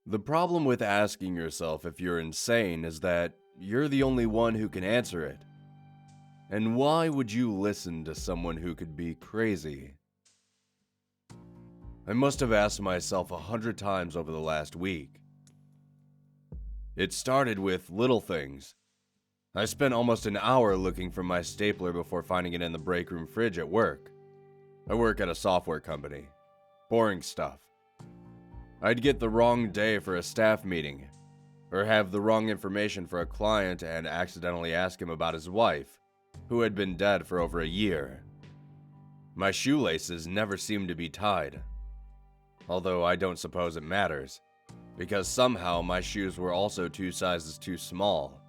The problem with asking yourself if you're insane is that you're the only one who can answer it. And why would you listen to someone who could be crazy? I must have asked myself 100 times over the last week. It started with little things. I spent almost an hour looking for my stapler before finding it in the break room fridge at work. I work at a software company. Boring stuff. I'd get the wrong day for a staff meeting, or have the wrong information for a client and accidentally ask him about his wife, who had been dead for over a year. My shoelaces never seemed to be tied, although I don't suppose it matters, because somehow my shoes were also 2 sizes too small.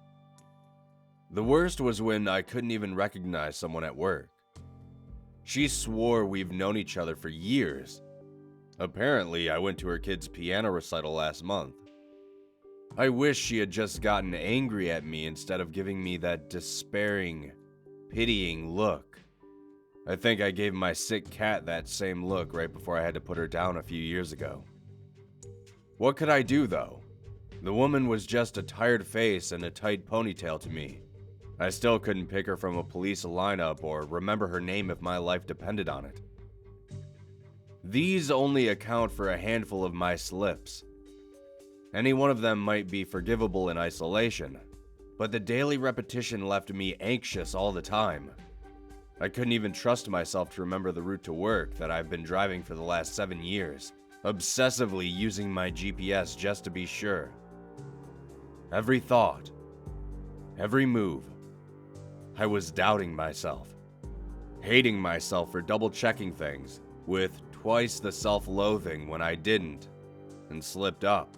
The worst was when I couldn't even recognize someone at work. She swore we've known each other for years. Apparently, I went to her kid's piano recital last month. I wish she had just gotten angry at me instead of giving me that despairing, pitying look. I think I gave my sick cat that same look right before I had to put her down a few years ago. What could I do, though? The woman was just a tired face and a tight ponytail to me. I still couldn't pick her from a police lineup or remember her name if my life depended on it. These only account for a handful of my slips. Any one of them might be forgivable in isolation, but the daily repetition left me anxious all the time. I couldn't even trust myself to remember the route to work that I've been driving for the last 7 years, obsessively using my GPS just to be sure. Every thought, every move, I was doubting myself, hating myself for double-checking things, with twice the self-loathing when I didn't, and slipped up.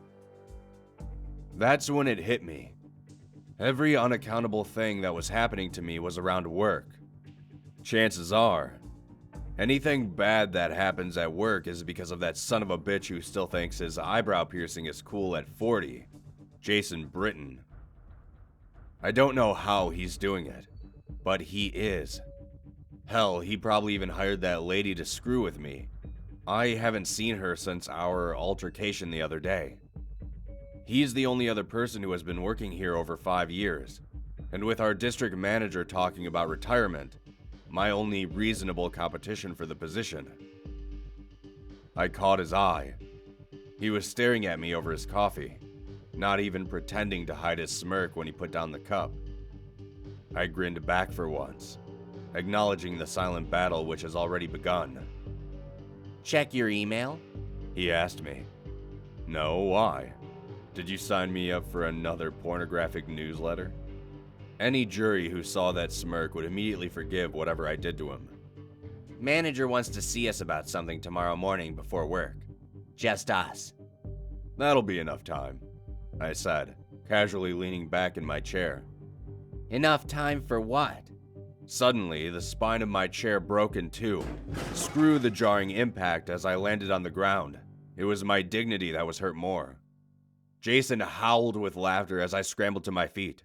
That's when it hit me. Every unaccountable thing that was happening to me was around work. Chances are, anything bad that happens at work is because of that son of a bitch who still thinks his eyebrow piercing is cool at 40, Jason Britton. I don't know how he's doing it, but he is. Hell, he probably even hired that lady to screw with me. I haven't seen her since our altercation the other day. He's the only other person who has been working here over 5 years, and with our district manager talking about retirement, my only reasonable competition for the position. I caught his eye. He was staring at me over his coffee, not even pretending to hide his smirk when he put down the cup. I grinned back for once, acknowledging the silent battle which has already begun. Check your email? He asked me. No, why? Did you sign me up for another pornographic newsletter? Any jury who saw that smirk would immediately forgive whatever I did to him. Manager wants to see us about something tomorrow morning before work. Just us. That'll be enough time, I said, casually leaning back in my chair. Enough time for what? Suddenly, the spine of my chair broke in two. Screw the jarring impact as I landed on the ground. It was my dignity that was hurt more. Jason howled with laughter as I scrambled to my feet.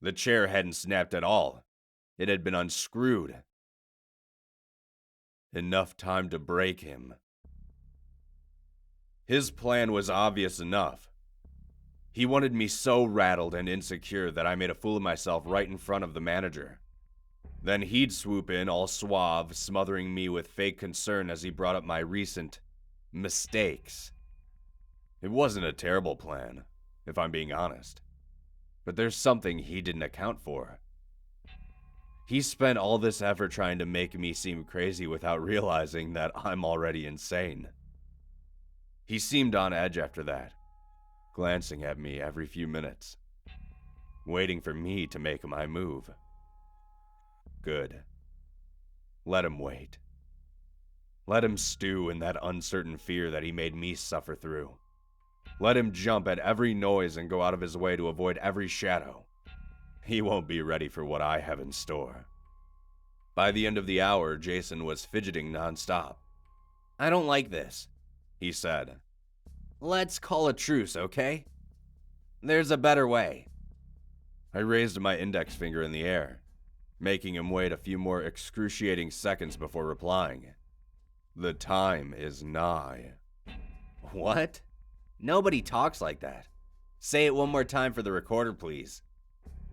The chair hadn't snapped at all. It had been unscrewed. Enough time to break him. His plan was obvious enough. He wanted me so rattled and insecure that I made a fool of myself right in front of the manager. Then he'd swoop in all suave, smothering me with fake concern as he brought up my recent mistakes. It wasn't a terrible plan, if I'm being honest. But there's something he didn't account for. He spent all this effort trying to make me seem crazy without realizing that I'm already insane. He seemed on edge after that, glancing at me every few minutes, waiting for me to make my move. Good. Let him wait. Let him stew in that uncertain fear that he made me suffer through. Let him jump at every noise and go out of his way to avoid every shadow. He won't be ready for what I have in store. By the end of the hour, Jason was fidgeting nonstop. I don't like this, he said. Let's call a truce, okay? There's a better way. I raised my index finger in the air, making him wait a few more excruciating seconds before replying. The time is nigh. What? Nobody talks like that. Say it one more time for the recorder, please.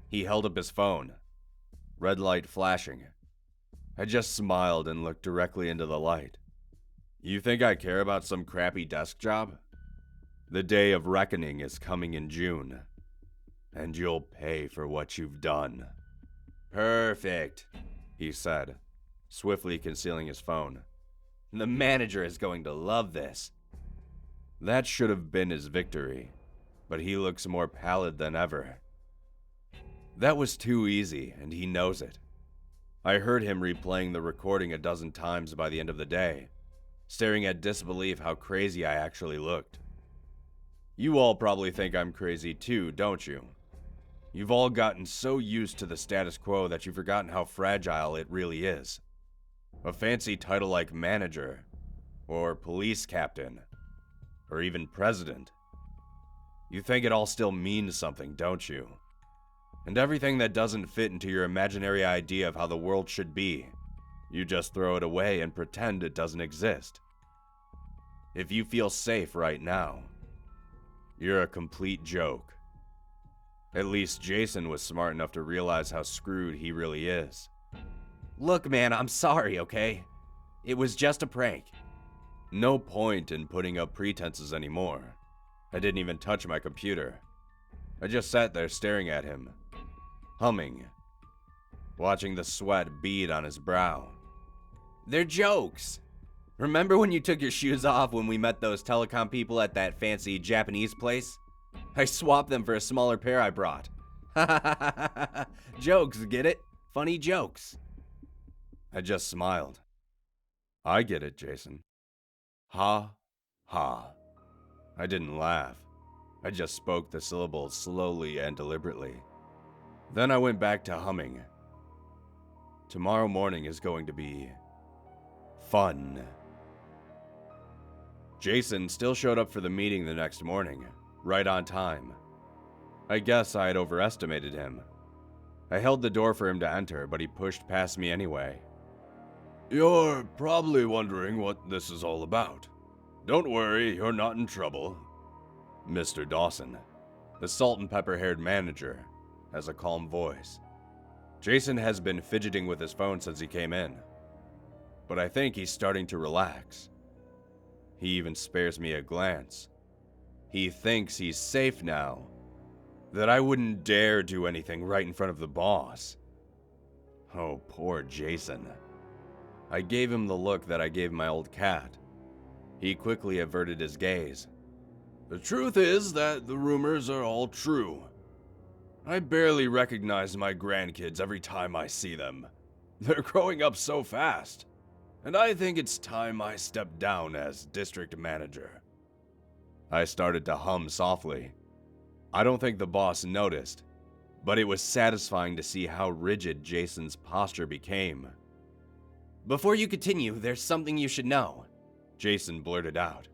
He held up his phone. Red light flashing. I just smiled and looked directly into the light. You think I care about some crappy desk job? The day of reckoning is coming in June, and you'll pay for what you've done. Perfect, he said, swiftly concealing his phone. The manager is going to love this. That should have been his victory, but he looks more pallid than ever. That was too easy, and he knows it. I heard him replaying the recording a dozen times by the end of the day, staring at disbelief how crazy I actually looked. You all probably think I'm crazy too, don't you? You've all gotten so used to the status quo that you've forgotten how fragile it really is. A fancy title like manager, or police captain, or even president. You think it all still means something, don't you? And everything that doesn't fit into your imaginary idea of how the world should be, you just throw it away and pretend it doesn't exist. If you feel safe right now, you're a complete joke. At least Jason was smart enough to realize how screwed he really is. Look, man, I'm sorry, okay? It was just a prank. No point in putting up pretenses anymore. I didn't even touch my computer. I just sat there staring at him, humming, watching the sweat bead on his brow. They're jokes. Remember when you took your shoes off when we met those telecom people at that fancy Japanese place? I swapped them for a smaller pair I brought. Jokes, get it? Funny jokes. I just smiled. I get it, Jason. Ha, ha. I didn't laugh. I just spoke the syllables slowly and deliberately. Then I went back to humming. Tomorrow morning is going to be fun. Jason still showed up for the meeting the next morning, right on time. I guess I had overestimated him. I held the door for him to enter, but he pushed past me anyway. You're probably wondering what this is all about. Don't worry, you're not in trouble. Mr. Dawson, the salt and pepper-haired manager, has a calm voice. Jason has been fidgeting with his phone since he came in, but I think he's starting to relax. He even spares me a glance. He thinks he's safe now, that I wouldn't dare do anything right in front of the boss. Oh, poor Jason. I gave him the look that I gave my old cat. He quickly averted his gaze. The truth is that the rumors are all true. I barely recognize my grandkids every time I see them. They're growing up so fast, and I think it's time I step down as district manager. I started to hum softly. I don't think the boss noticed, but it was satisfying to see how rigid Jason's posture became. Before you continue, there's something you should know, Jason blurted out.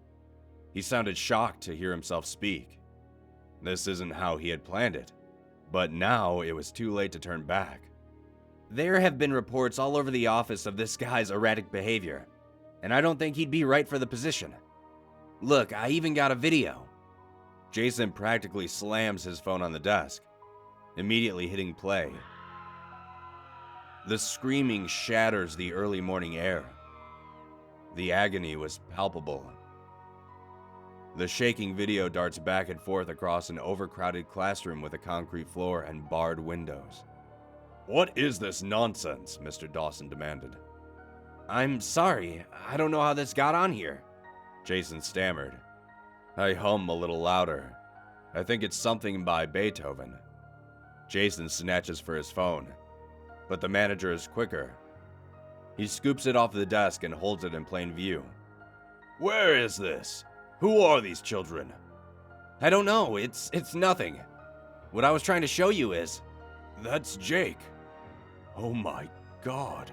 He sounded shocked to hear himself speak. This isn't how he had planned it, but now it was too late to turn back. There have been reports all over the office of this guy's erratic behavior, and I don't think he'd be right for the position. Look, I even got a video. Jason practically slams his phone on the desk, immediately hitting play. The screaming shatters the early morning air. The agony was palpable. The shaking video darts back and forth across an overcrowded classroom with a concrete floor and barred windows. What is this nonsense? Mr. Dawson demanded. I'm sorry, I don't know how this got on here, Jason stammered. I hum a little louder. I think it's something by Beethoven. Jason snatches for his phone, but the manager is quicker. He scoops it off the desk and holds it in plain view. Where is this? Who are these children? I don't know, it's nothing. What I was trying to show you is... That's Jake. Oh my God.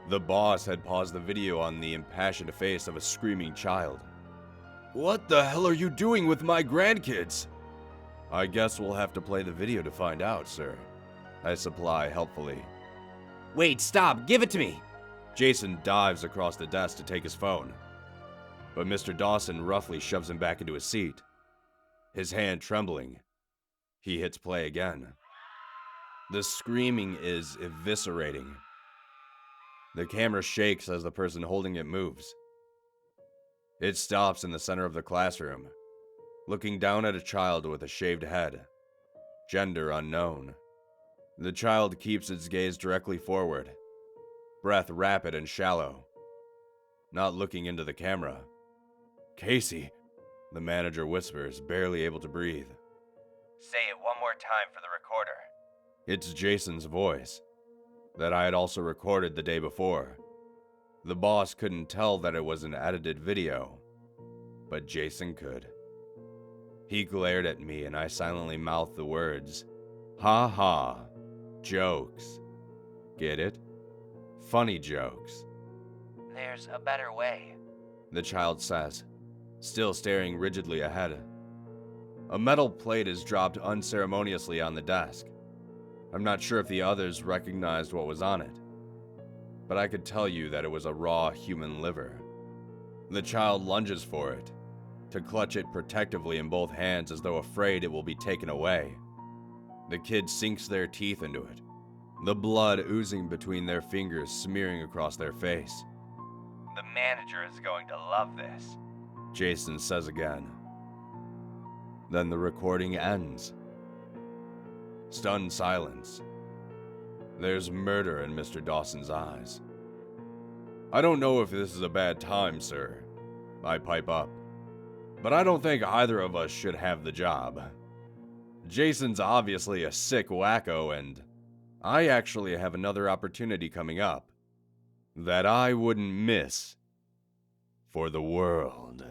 The boss had paused the video on the impassioned face of a screaming child. What the hell are you doing with my grandkids? I guess we'll have to play the video to find out, sir. I supply helpfully. Wait, stop, give it to me. Jason dives across the desk to take his phone, but Mr. Dawson roughly shoves him back into his seat. His hand trembling, he hits play again. The screaming is eviscerating. The camera shakes as the person holding it moves. It stops in the center of the classroom, looking down at a child with a shaved head, gender unknown. The child keeps its gaze directly forward, breath rapid and shallow, not looking into the camera. "Casey," the manager whispers, barely able to breathe. Say it one more time for the recorder. It's Jason's voice, that I had also recorded the day before. The boss couldn't tell that it was an edited video, but Jason could. He glared at me and I silently mouthed the words, "Ha ha, jokes. Get it? Funny jokes." There's a better way, the child says, still staring rigidly ahead. A metal plate is dropped unceremoniously on the desk. I'm not sure if the others recognized what was on it, but I could tell you that it was a raw human liver. The child lunges for it, to clutch it protectively in both hands as though afraid it will be taken away. The kid sinks their teeth into it, the blood oozing between their fingers, smearing across their face. The manager is going to love this, Jason says again. Then the recording ends. Stunned silence. There's murder in Mr. Dawson's eyes. "I don't know if this is a bad time, sir," I pipe up, "but I don't think either of us should have the job. Jason's obviously a sick wacko, and I actually have another opportunity coming up that I wouldn't miss for the world."